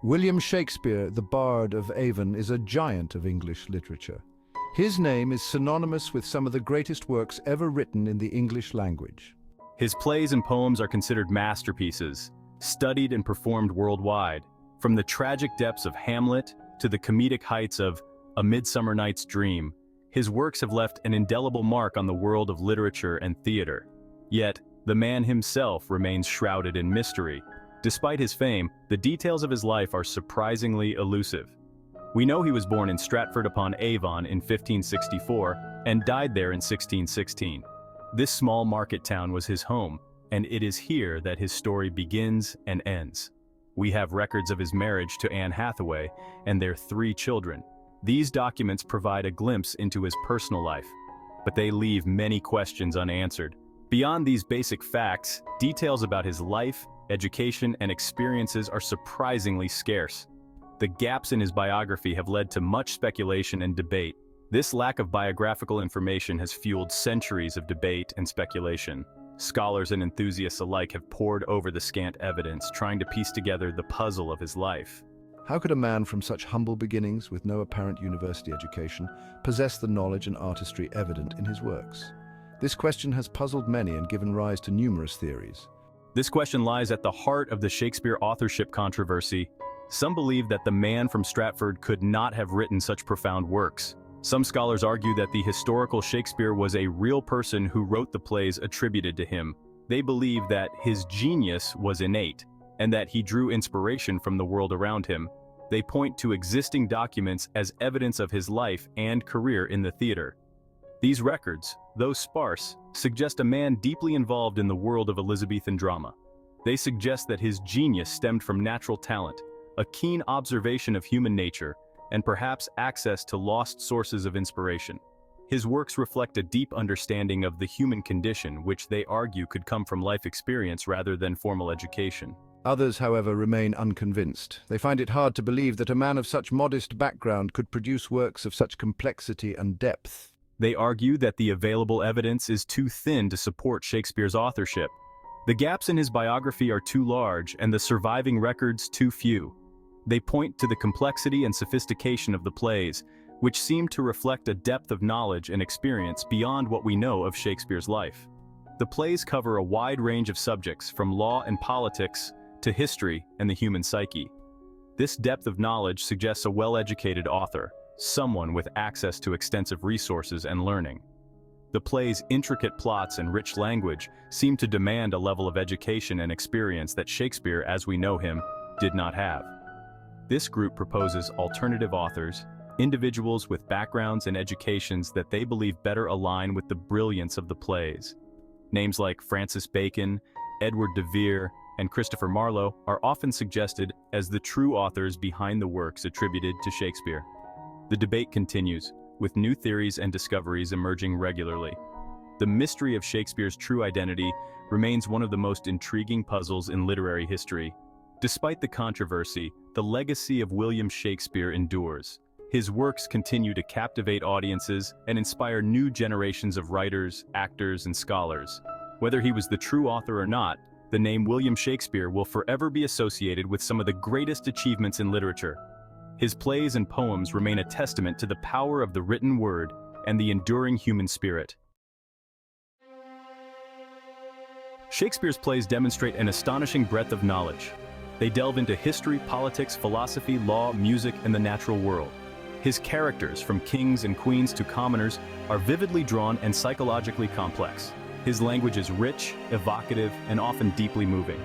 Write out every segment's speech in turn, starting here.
William Shakespeare, the Bard of Avon, is a giant of English literature. His name is synonymous with some of the greatest works ever written in the English language. His plays and poems are considered masterpieces, studied and performed worldwide. From the tragic depths of Hamlet to the comedic heights of A Midsummer Night's Dream, his works have left an indelible mark on the world of literature and theater. Yet, the man himself remains shrouded in mystery. Despite his fame, the details of his life are surprisingly elusive. We know he was born in Stratford-upon-Avon in 1564 and died there in 1616. This small market town was his home, and it is here that his story begins and ends. We have records of his marriage to Anne Hathaway and their 3 children. These documents provide a glimpse into his personal life, but they leave many questions unanswered. Beyond these basic facts, details about his life, education, and experiences are surprisingly scarce. The gaps in his biography have led to much speculation and debate. This lack of biographical information has fueled centuries of debate and speculation. Scholars and enthusiasts alike have pored over the scant evidence, trying to piece together the puzzle of his life. How could a man from such humble beginnings, with no apparent university education, possess the knowledge and artistry evident in his works? This question has puzzled many and given rise to numerous theories. This question lies at the heart of the Shakespeare authorship controversy. Some believe that the man from Stratford could not have written such profound works. Some scholars argue that the historical Shakespeare was a real person who wrote the plays attributed to him. They believe that his genius was innate, and that he drew inspiration from the world around him. They point to existing documents as evidence of his life and career in the theater. These records, though sparse, suggest a man deeply involved in the world of Elizabethan drama. They suggest that his genius stemmed from natural talent, a keen observation of human nature, and perhaps access to lost sources of inspiration. His works reflect a deep understanding of the human condition, which they argue could come from life experience rather than formal education. Others, however, remain unconvinced. They find it hard to believe that a man of such modest background could produce works of such complexity and depth. They argue that the available evidence is too thin to support Shakespeare's authorship. The gaps in his biography are too large and the surviving records too few. They point to the complexity and sophistication of the plays, which seem to reflect a depth of knowledge and experience beyond what we know of Shakespeare's life. The plays cover a wide range of subjects, from law and politics to history and the human psyche. This depth of knowledge suggests a well-educated author, someone with access to extensive resources and learning. The play's intricate plots and rich language seem to demand a level of education and experience that Shakespeare, as we know him, did not have. This group proposes alternative authors, individuals with backgrounds and educations that they believe better align with the brilliance of the plays. Names like Francis Bacon, Edward de Vere, and Christopher Marlowe are often suggested as the true authors behind the works attributed to Shakespeare. The debate continues, with new theories and discoveries emerging regularly. The mystery of Shakespeare's true identity remains one of the most intriguing puzzles in literary history. Despite the controversy, the legacy of William Shakespeare endures. His works continue to captivate audiences and inspire new generations of writers, actors, and scholars. Whether he was the true author or not, the name William Shakespeare will forever be associated with some of the greatest achievements in literature. His plays and poems remain a testament to the power of the written word and the enduring human spirit. Shakespeare's plays demonstrate an astonishing breadth of knowledge. They delve into history, politics, philosophy, law, music, and the natural world. His characters, from kings and queens to commoners, are vividly drawn and psychologically complex. His language is rich, evocative, and often deeply moving.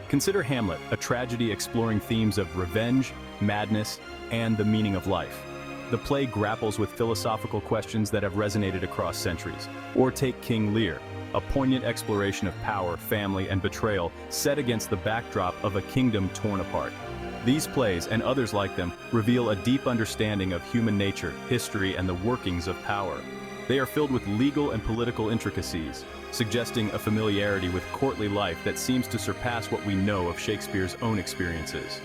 Consider Hamlet, a tragedy exploring themes of revenge, madness, and the meaning of life. The play grapples with philosophical questions that have resonated across centuries. Or take King Lear, a poignant exploration of power, family, and betrayal set against the backdrop of a kingdom torn apart. These plays, and others like them, reveal a deep understanding of human nature, history, and the workings of power. They are filled with legal and political intricacies, suggesting a familiarity with courtly life that seems to surpass what we know of Shakespeare's own experiences.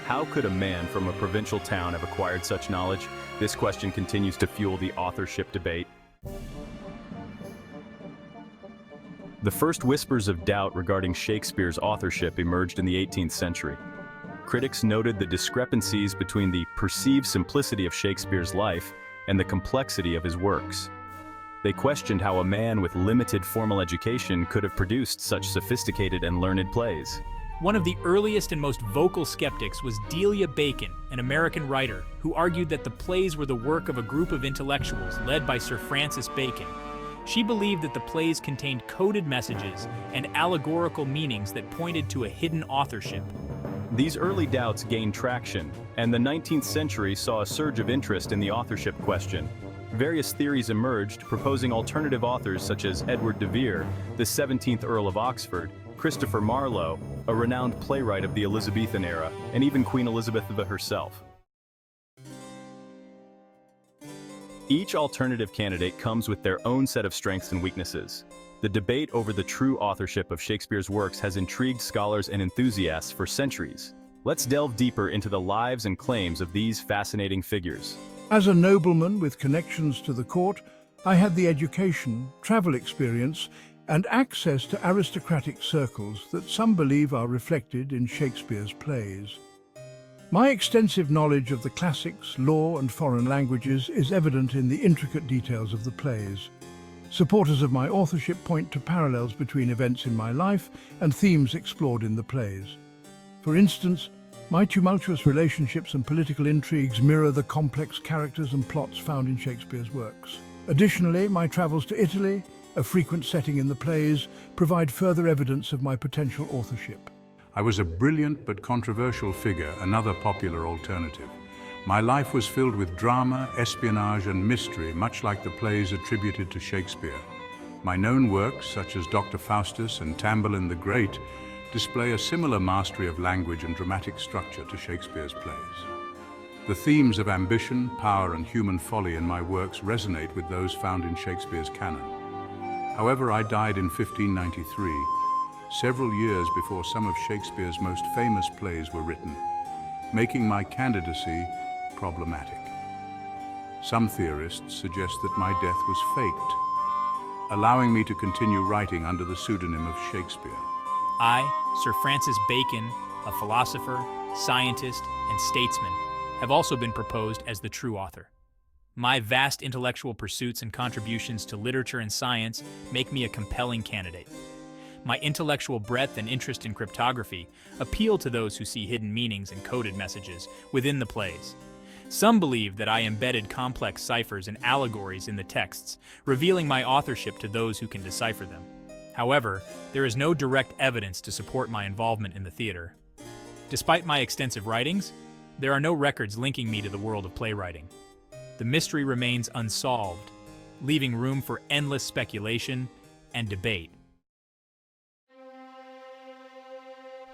How could a man from a provincial town have acquired such knowledge? This question continues to fuel the authorship debate. The first whispers of doubt regarding Shakespeare's authorship emerged in the 18th century. critics noted the discrepancies between the perceived simplicity of Shakespeare's life and the complexity of his works. They questioned how a man with limited formal education could have produced such sophisticated and learned plays. One of the earliest and most vocal skeptics was Delia Bacon, an American writer, who argued that the plays were the work of a group of intellectuals led by Sir Francis Bacon. She believed that the plays contained coded messages and allegorical meanings that pointed to a hidden authorship. These early doubts gained traction, and the 19th century saw a surge of interest in the authorship question. Various theories emerged, proposing alternative authors such as Edward de Vere, the 17th Earl of Oxford, Christopher Marlowe, a renowned playwright of the Elizabethan era, and even Queen Elizabeth herself. Each alternative candidate comes with their own set of strengths and weaknesses. The debate over the true authorship of Shakespeare's works has intrigued scholars and enthusiasts for centuries. Let's delve deeper into the lives and claims of these fascinating figures. As a nobleman with connections to the court, I had the education, travel experience, and access to aristocratic circles that some believe are reflected in Shakespeare's plays. My extensive knowledge of the classics, law, and foreign languages is evident in the intricate details of the plays. Supporters of my authorship point to parallels between events in my life and themes explored in the plays. For instance, my tumultuous relationships and political intrigues mirror the complex characters and plots found in Shakespeare's works. Additionally, my travels to Italy, a frequent setting in the plays, provide further evidence of my potential authorship. I was a brilliant but controversial figure, another popular alternative. My life was filled with drama, espionage, and mystery, much like the plays attributed to Shakespeare. My known works, such as Dr. Faustus and Tamburlaine the Great, display a similar mastery of language and dramatic structure to Shakespeare's plays. The themes of ambition, power, and human folly in my works resonate with those found in Shakespeare's canon. However, I died in 1593, several years before some of Shakespeare's most famous plays were written, making my candidacy problematic. Some theorists suggest that my death was faked, allowing me to continue writing under the pseudonym of Shakespeare. I, Sir Francis Bacon, a philosopher, scientist, and statesman, have also been proposed as the true author. My vast intellectual pursuits and contributions to literature and science make me a compelling candidate. My intellectual breadth and interest in cryptography appeal to those who see hidden meanings and coded messages within the plays. Some believe that I embedded complex ciphers and allegories in the texts, revealing my authorship to those who can decipher them. However, there is no direct evidence to support my involvement in the theater. Despite my extensive writings, there are no records linking me to the world of playwriting. The mystery remains unsolved, leaving room for endless speculation and debate.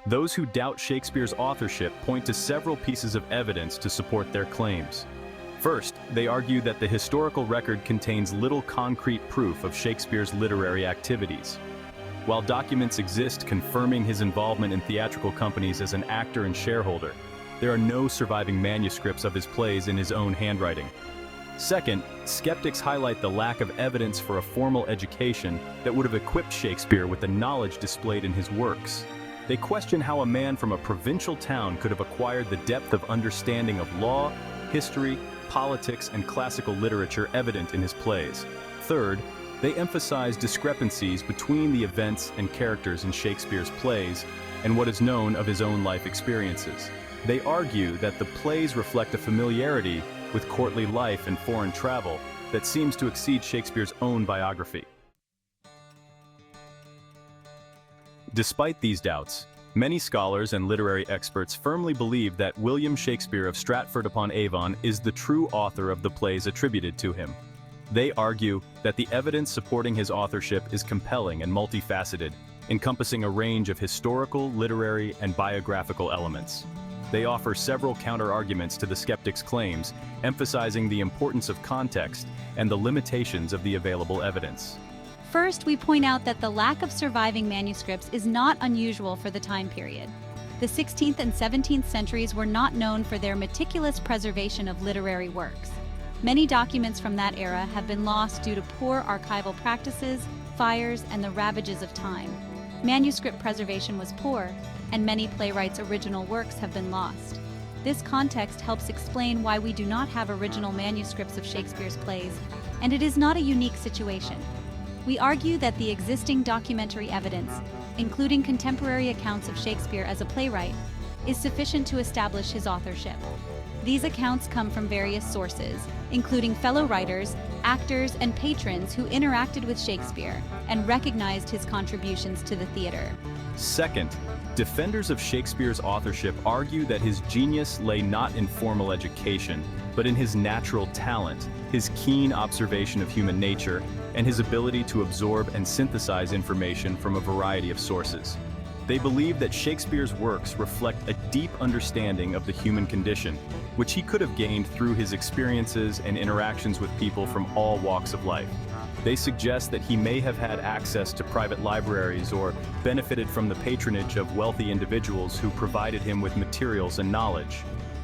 Those who doubt Shakespeare's authorship point to several pieces of evidence to support their claims. First, they argue that the historical record contains little concrete proof of Shakespeare's literary activities. While documents exist confirming his involvement in theatrical companies as an actor and shareholder, there are no surviving manuscripts of his plays in his own handwriting. Second, skeptics highlight the lack of evidence for a formal education that would have equipped Shakespeare with the knowledge displayed in his works. They question how a man from a provincial town could have acquired the depth of understanding of law, history, politics, and classical literature evident in his plays. Third, they emphasize discrepancies between the events and characters in Shakespeare's plays and what is known of his own life experiences. They argue that the plays reflect a familiarity with courtly life and foreign travel that seems to exceed Shakespeare's own biography. Despite these doubts, many scholars and literary experts firmly believe that William Shakespeare of Stratford-upon-Avon is the true author of the plays attributed to him. They argue that the evidence supporting his authorship is compelling and multifaceted, encompassing a range of historical, literary, and biographical elements. They offer several counter-arguments to the skeptics' claims, emphasizing the importance of context and the limitations of the available evidence. First, we point out that the lack of surviving manuscripts is not unusual for the time period. The 16th and 17th centuries were not known for their meticulous preservation of literary works. Many documents from that era have been lost due to poor archival practices, fires, and the ravages of time. Manuscript preservation was poor, and many playwrights' original works have been lost. This context helps explain why we do not have original manuscripts of Shakespeare's plays, and it is not a unique situation. We argue that the existing documentary evidence, including contemporary accounts of Shakespeare as a playwright, is sufficient to establish his authorship. These accounts come from various sources, including fellow writers, actors, and patrons who interacted with Shakespeare and recognized his contributions to the theater. Second, defenders of Shakespeare's authorship argue that his genius lay not in formal education, but in his natural talent, his keen observation of human nature, and his ability to absorb and synthesize information from a variety of sources. They believe that Shakespeare's works reflect a deep understanding of the human condition, which he could have gained through his experiences and interactions with people from all walks of life. They suggest that he may have had access to private libraries or benefited from the patronage of wealthy individuals who provided him with materials and knowledge.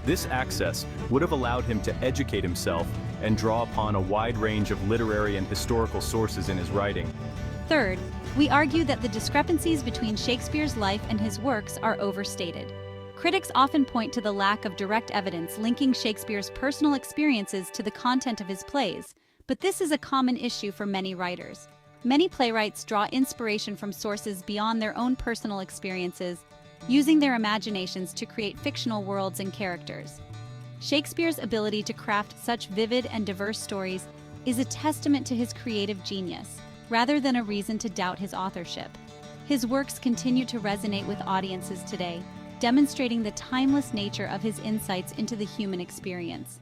This access would have allowed him to educate himself and draw upon a wide range of literary and historical sources in his writing. Third, we argue that the discrepancies between Shakespeare's life and his works are overstated. Critics often point to the lack of direct evidence linking Shakespeare's personal experiences to the content of his plays, but this is a common issue for many writers. Many playwrights draw inspiration from sources beyond their own personal experiences, using their imaginations to create fictional worlds and characters. Shakespeare's ability to craft such vivid and diverse stories is a testament to his creative genius, rather than a reason to doubt his authorship. His works continue to resonate with audiences today, demonstrating the timeless nature of his insights into the human experience.